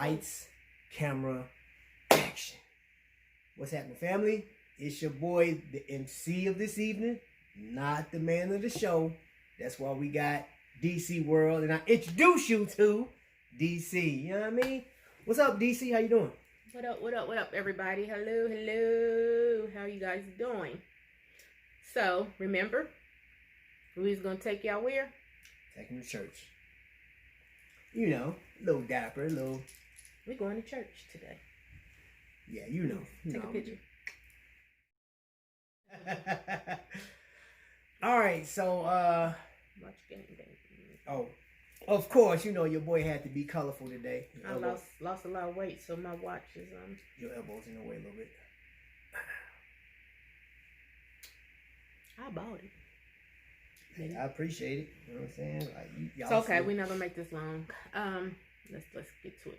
Lights, camera, action. What's happening, family? It's your boy, the MC of this evening, not the man of the show. That's why we got DC World, and I introduce you to DC. You know what I mean? What's up, DC? How you doing? What up, what up, what up, everybody? Hello, hello. How you guys doing? So, remember, we's going to take y'all where? Taking to church. You know, little dapper, little... We're going to church today. Yeah, you know. Take a picture. All right, so, Watch game. oh, of course, you know your boy had to be colorful today. I lost a lot of weight, so my watch is Your elbow's in the way a little bit. I bought it. Hey, I appreciate it. You know what I'm saying? Like, it's okay. We're not gonna make this long. Let's get to it.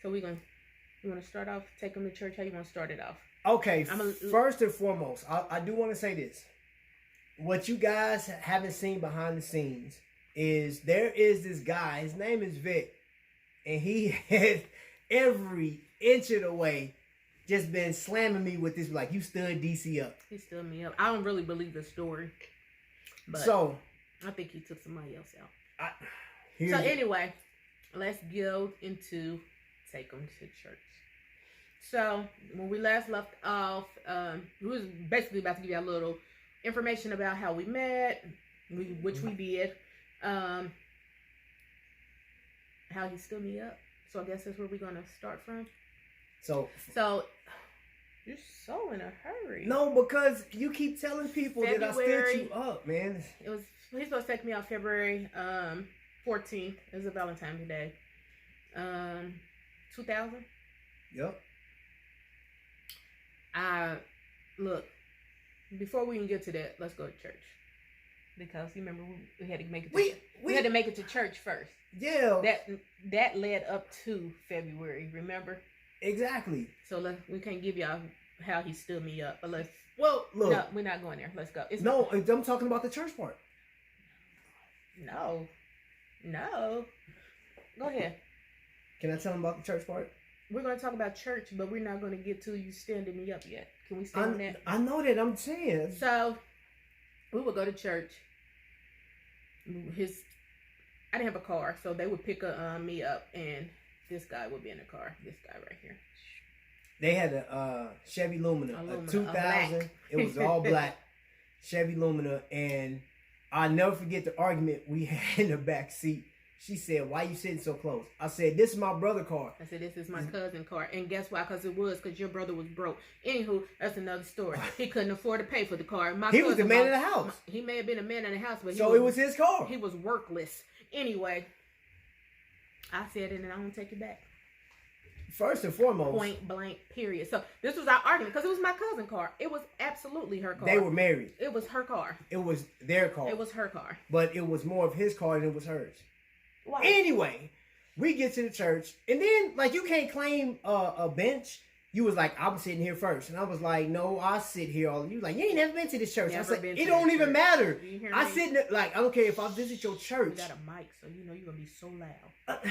So you want to start off? Take them to church. How you want to start it off? Okay. First and foremost, I do want to say this. What you guys haven't seen behind the scenes is there is this guy. His name is Vic, and he had every inch of the way just been slamming me with this, like, you stood DC up. He stood me up. I don't really believe the story, but so I think he took somebody else out. So anyway, let's go into take them to church. So when we last left off, we was basically about to give you a little information about how we met, which we did, how he stood me up. So I guess that's where we're gonna start from. So you're so in a hurry. No, because you keep telling people that I stood you up, man. He's supposed to take me out February 14th. It was a Valentine's Day. 2000. Yep. Look, before we even get to that, let's go to church. Because you remember we had to make it we had to make it to church first. Yeah. That led up to February, remember? Exactly. So we can't give y'all how he stood me up, but let's. Well, look. No, we're not going there. Let's go. I'm talking about the church part. No. Go ahead. Can I tell them about the church part? We're going to talk about church, but we're not going to get to you standing me up yet. Can we stay on that? I know that. I'm saying. So, we would go to church. I didn't have a car, so they would pick me up, and this guy would be in the car. This guy right here. They had a Chevy Lumina, a 2000. It was all black Chevy Lumina, and I'll never forget the argument we had in the back seat. She said, "Why you sitting so close?" I said, "This is my brother's car." I said, "This is my cousin's car." And guess why? Because your brother was broke. Anywho, that's another story. He couldn't afford to pay for the car. He was the man in the house. He may have been a man in the house, but it was his car. He was workless. Anyway, I said it, and I don't take it back. First and foremost, point blank, period. So this was our argument because it was my cousin's car. It was absolutely her car. They were married. It was her car. It was their car. It was her car. But it was more of his car than it was hers. Why? Anyway, we get to the church, and then, like, you can't claim a bench. You was like, "I'm sitting here first," and I was like, "No, I sit here all." You like, "You ain't never been to this church." I said, "It don't even matter." I sit in like, I don't care if I visit your church. You got a mic, so you know you're gonna be so loud.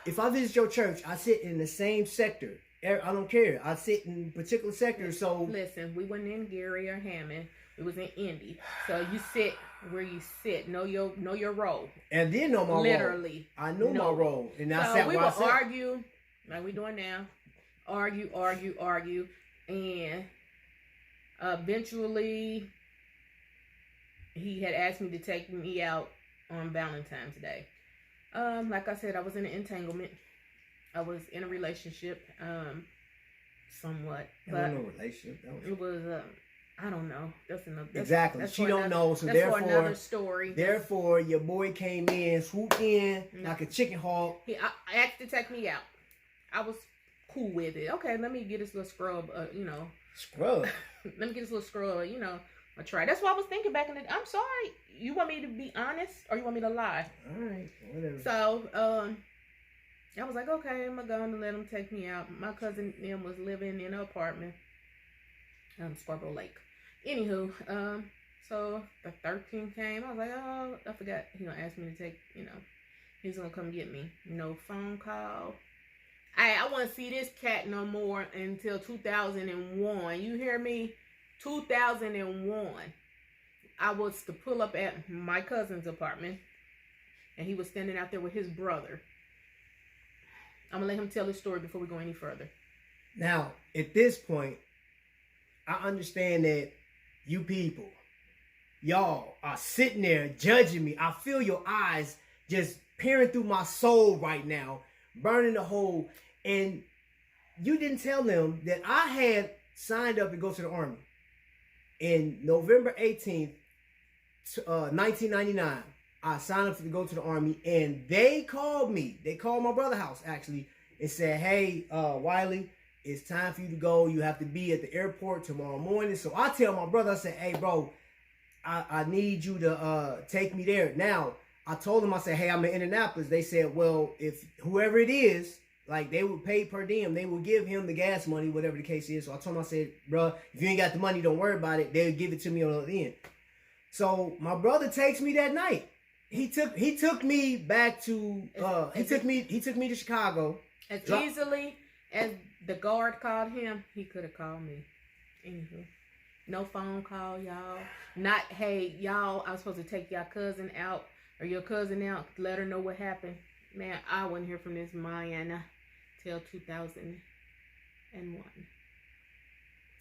If I visit your church, I sit in the same sector. I don't care. I sit in particular sectors. So listen, we wasn't in Gary or Hammond. We was in Indy. So you sit where you sit. Know your role. And then know my role. Literally. I knew my role. And I sat we where I would sat. argue like we doing now. Argue. And eventually he had asked me to take me out on Valentine's Day. Like I said, I was in an entanglement. I was in a relationship, somewhat. But no relationship. It was, I don't know. Exactly. She don't know, so therefore, for another story. Therefore, your boy came in, swooped in like a chicken hawk. I asked to take me out. I was cool with it. Okay, let me get this little scrub. Scrub. Let me get this little scrub. A try. That's what I was thinking back in the. I'm sorry. You want me to be honest, or you want me to lie? All right, whatever. So, I was like, okay, I'm gonna let him take me out. My cousin them was living in an apartment, Scarborough Lake. Anywho, so the 13th came. I was like, oh, I forgot. He gonna ask me to take. He's gonna come get me. No phone call. I want to see this cat no more until 2001. You hear me? 2001. I was to pull up at my cousin's apartment, and he was standing out there with his brother. I'm going to let him tell his story before we go any further. Now, at this point, I understand that you people, y'all are sitting there judging me. I feel your eyes just peering through my soul right now, burning a hole. And you didn't tell them that I had signed up to go to the Army. In November 18th, 1999, I signed up to go to the Army, and they called me. They called my brother's house, actually, and said, hey, Wiley, it's time for you to go. You have to be at the airport tomorrow morning. So I tell my brother, I said, hey, bro, I need you to take me there. Now, I told them, I said, hey, I'm in Indianapolis. They said, well, if whoever it is, like, they would pay per diem. They would give him the gas money, whatever the case is. So I told him, I said, bro, if you ain't got the money, don't worry about it. They'll give it to me on the end. So my brother takes me that night. He took me back to he took me to Chicago. As easily as the guard called him, he could have called me. Anywho, no phone call, y'all. Not, hey, y'all, I was supposed to take your cousin out or your cousin out, let her know what happened. Man, I wouldn't hear from this man till 2001.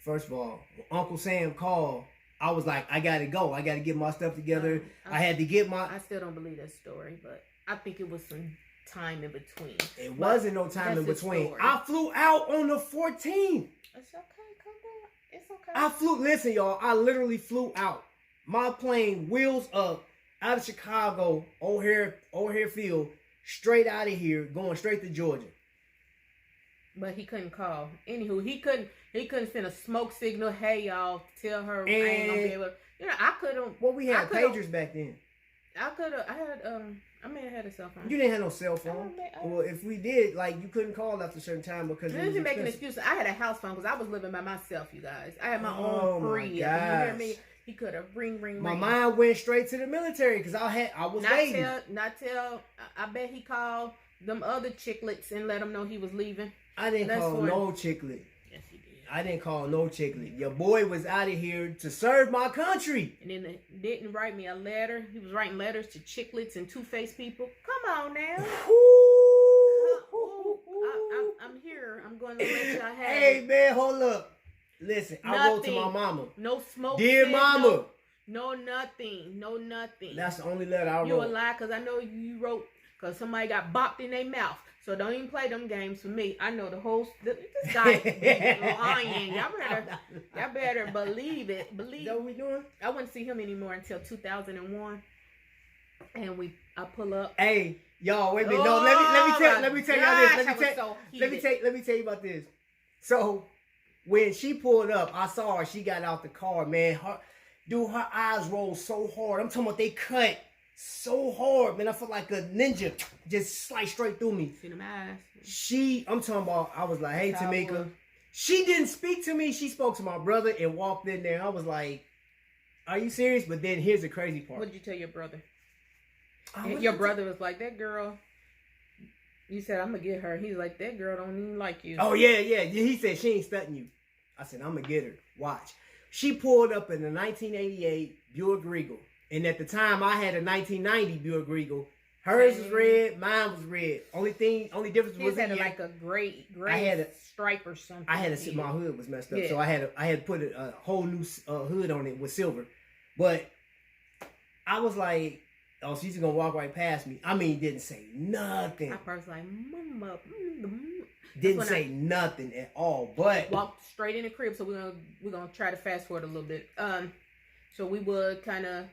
First of all, when Uncle Sam called, I was like, I gotta go. I gotta get my stuff together. I had to get my... I still don't believe that story, but I think it was some time in between. It wasn't no time in between. I flew out on the 14th. It's okay, come on. It's okay. Listen, y'all, I literally flew out. My plane, wheels up, out of Chicago, O'Hare Field, straight out of here, going straight to Georgia. But he couldn't call. Anywho, he couldn't send a smoke signal. Hey, y'all, tell her I ain't gonna be able to. You know, I could have. Well, we had pagers back then. I may have had a cell phone. You didn't have no cell phone. Well, if we did, like, you couldn't call after a certain time because it was making excuses. I had a house phone because I was living by myself, you guys. I had my own free. You hear me? He could have ring. My mind went straight to the military because I was waiting. I bet he called them other chicklets and let them know he was leaving. I didn't call no chicklet. Yes, he did. I didn't call no chicklet. Your boy was out of here to serve my country. And then he didn't write me a letter. He was writing letters to chicklets and two-faced people. Come on now. I'm here. I'm going to let y'all have Hey, man, hold up. Listen, I wrote to my mama. No smoke. Dear mama. No nothing. That's the only letter I wrote. You a lie because I know you wrote because somebody got bopped in their mouth. So don't even play them games for me. I know the whole this guy lying. Y'all better believe it. Is that what we doing? I wouldn't see him anymore until 2001. And I pull up. Hey, y'all, wait a minute. No, let me tell y'all this. Let me tell you about this. So when she pulled up, I saw her. She got out the car, man. Her eyes rolled so hard. I'm talking about they cut so hard, man. I felt like a ninja just sliced straight through me. See them eyes. I'm talking about, I was like, hey, Tamika. She didn't speak to me. She spoke to my brother and walked in there. I was like, are you serious? But then here's the crazy part. What did you tell your brother? Your brother was like, that girl, you said, I'm going to get her. He's like, that girl don't even like you. Oh, yeah. He said, she ain't stunting you. I said, I'm going to get her. Watch. She pulled up in the 1988 Buick Regal. And at the time, I had a 1990 Buick Regal. Hers was red, mine was red. Only difference was had like a gray stripe or something. I had my hood was messed up, so I had to put a whole new hood on it with silver. But I was like, oh, she's gonna walk right past me. I mean, didn't say nothing. I first like, mama. Didn't say nothing at all, but walked straight in the crib. So we're gonna try to fast forward a little bit. So we would kind of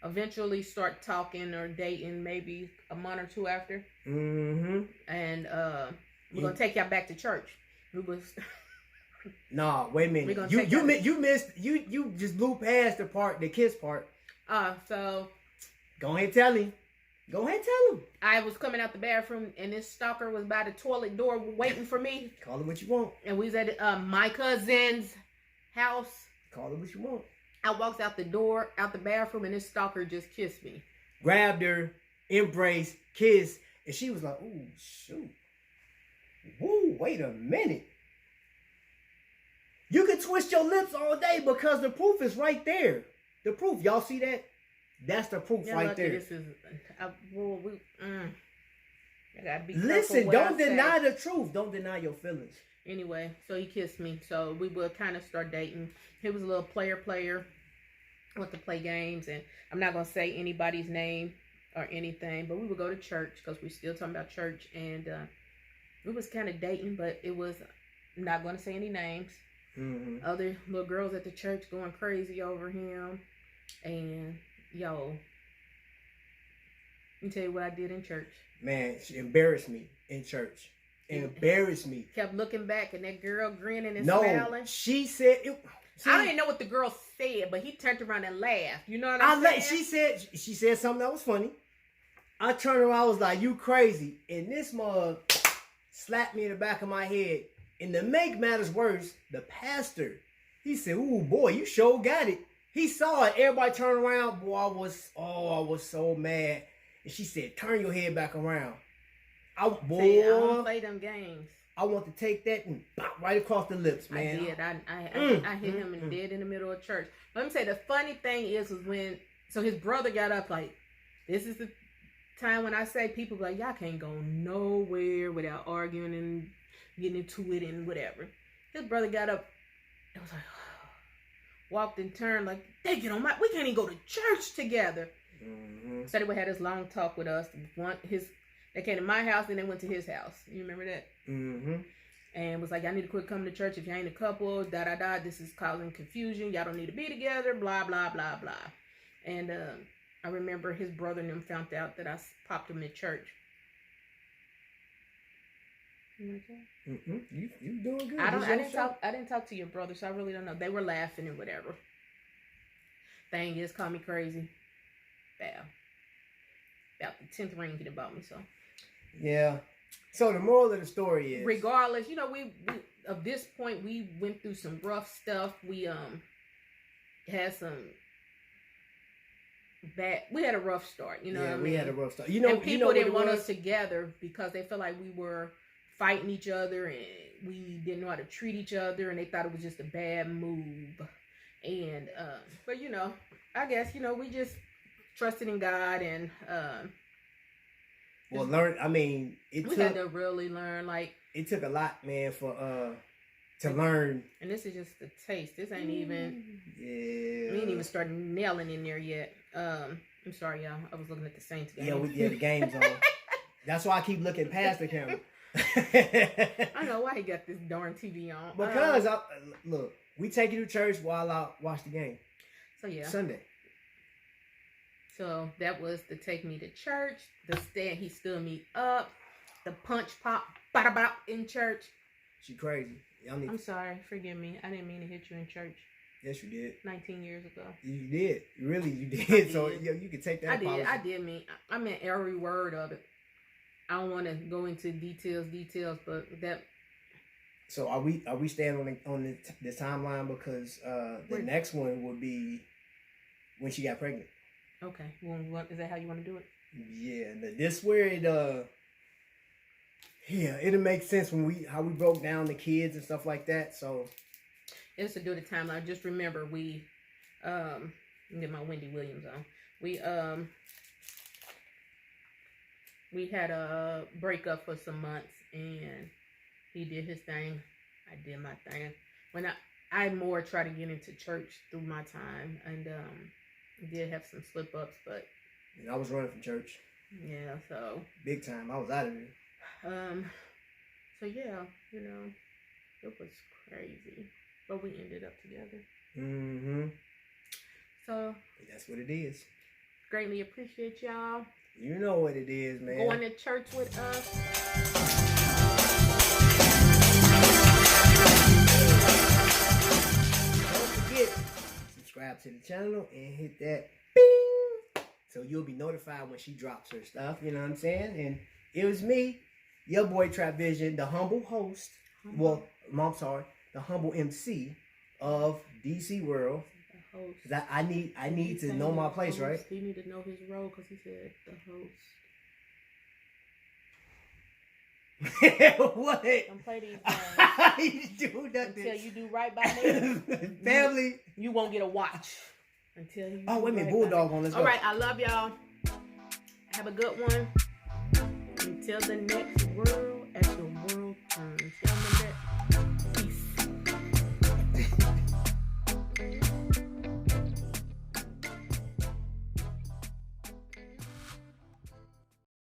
eventually start talking or dating maybe a month or two after. Mm-hmm. And we're gonna take y'all back to church. We was Nah, wait a minute. You just blew past the kiss part. So go ahead, tell him. I was coming out the bathroom and this stalker was by the toilet door waiting for me. Call it what you want. And we was at my cousin's house. Call it what you want. I walked out the bathroom, and this stalker just kissed me. Grabbed her, embraced, kissed, and she was like, ooh, shoot. whoa, wait a minute. You can twist your lips all day because the proof is right there. The proof, y'all see that? That's the proof right there. This is, I gotta be Listen, don't deny the truth. Don't deny your feelings. Anyway, so he kissed me. So we would kind of start dating. He was a little player. Went to play games, and I'm not gonna say anybody's name or anything, but we would go to church because we're still talking about church, and we was kind of dating, but it was, I'm not gonna say any names. Mm-hmm. Other little girls at the church going crazy over him, and yo, let me tell you what I did in church. Man, she embarrassed me in church. Embarrassed me. Kept looking back, and that girl grinning and smiling. She said it. See, I didn't know what the girl said, but he turned around and laughed. You know what I'm saying? She said something that was funny. I turned around, I was like, "You crazy!" And this mug slapped me in the back of my head. And to make matters worse, the pastor, he said, "Ooh, boy, you sure got it." He saw it. Everybody turned around. Boy, I was so mad. And she said, "Turn your head back around." I don't play them games. I want to take that and pop right across the lips, man. I did. I hit him and dead in the middle of church. Let me say, the funny thing was when, so his brother got up like, this is the time when I say people be like, y'all can't go nowhere without arguing and getting into it and whatever. His brother got up and was like, walked and turned like, they get on we can't even go to church together. Mm-hmm. So they would have this long talk with us. They came to my house and they went to his house. You remember that? Mm-hmm. And was like, y'all need to quit coming to church if you ain't a couple, this is causing confusion, y'all don't need to be together, blah, blah, blah, blah. And I remember his brother and them found out that I popped him in church. You doing good. I didn't talk to your brother, so I really don't know. They were laughing and whatever. Thing is, call me crazy. About the 10th ring he bought me, so. Yeah. So the moral of the story is, regardless, we at this point we went through some rough stuff. We had some bad. We had a rough start. You know what I mean? We had a rough start. And people didn't want us together because they felt like we were fighting each other and we didn't know how to treat each other, and they thought it was just a bad move. And but I guess we just trusted in God and learn. I mean, we had to really learn. Like, it took a lot, man, for to learn. And this is just the taste. This ain't even. Yeah. We ain't even started nailing in there yet. I'm sorry, y'all. I was looking at the Saints game. Yeah, the game's on. That's why I keep looking past the camera. I know why he got this darn TV on. Because look, we take you to church while I watch the game. So yeah, Sunday. So that was the take me to church. The stand, he stood me up. The punch pop, bada in church. She crazy. I'm sorry, forgive me. I didn't mean to hit you in church. Yes, you did. 19 years ago. You did. Really, you did. So you can take that. I did mean. I meant every word of it. I don't want to go into details, but that. So are we staying on the timeline because the next one will be when she got pregnant. Okay. Well, is that how you want to do it? Yeah. This where it it'll make sense when how we broke down the kids and stuff like that. So it's to do the timeline. Just remember we get my Wendy Williams on. We had a breakup for some months, and he did his thing. I did my thing. When I more try to get into church through my time, and did have some slip ups, but I was running from church. Yeah, so big time. I was out of there. So yeah, it was crazy, but we ended up together. Mm-hmm. So that's what it is. Greatly appreciate y'all. You know what it is, man. Going to church with us. Don't forget, subscribe to the channel and hit that bing, so you'll be notified when she drops her stuff. You know what I'm saying? And it was me, your boy Trap Vision, the humble host. Well, the humble MC of DC World. Cause I need to know my place, right? He need to know his role because he said the What? Don't play these games. You do nothing. Until you do right by me. Family. You won't get a watch. Until you Oh, do wait a minute. right Bulldog on. Let's go. All right. I love y'all. Have a good one. Until the next word.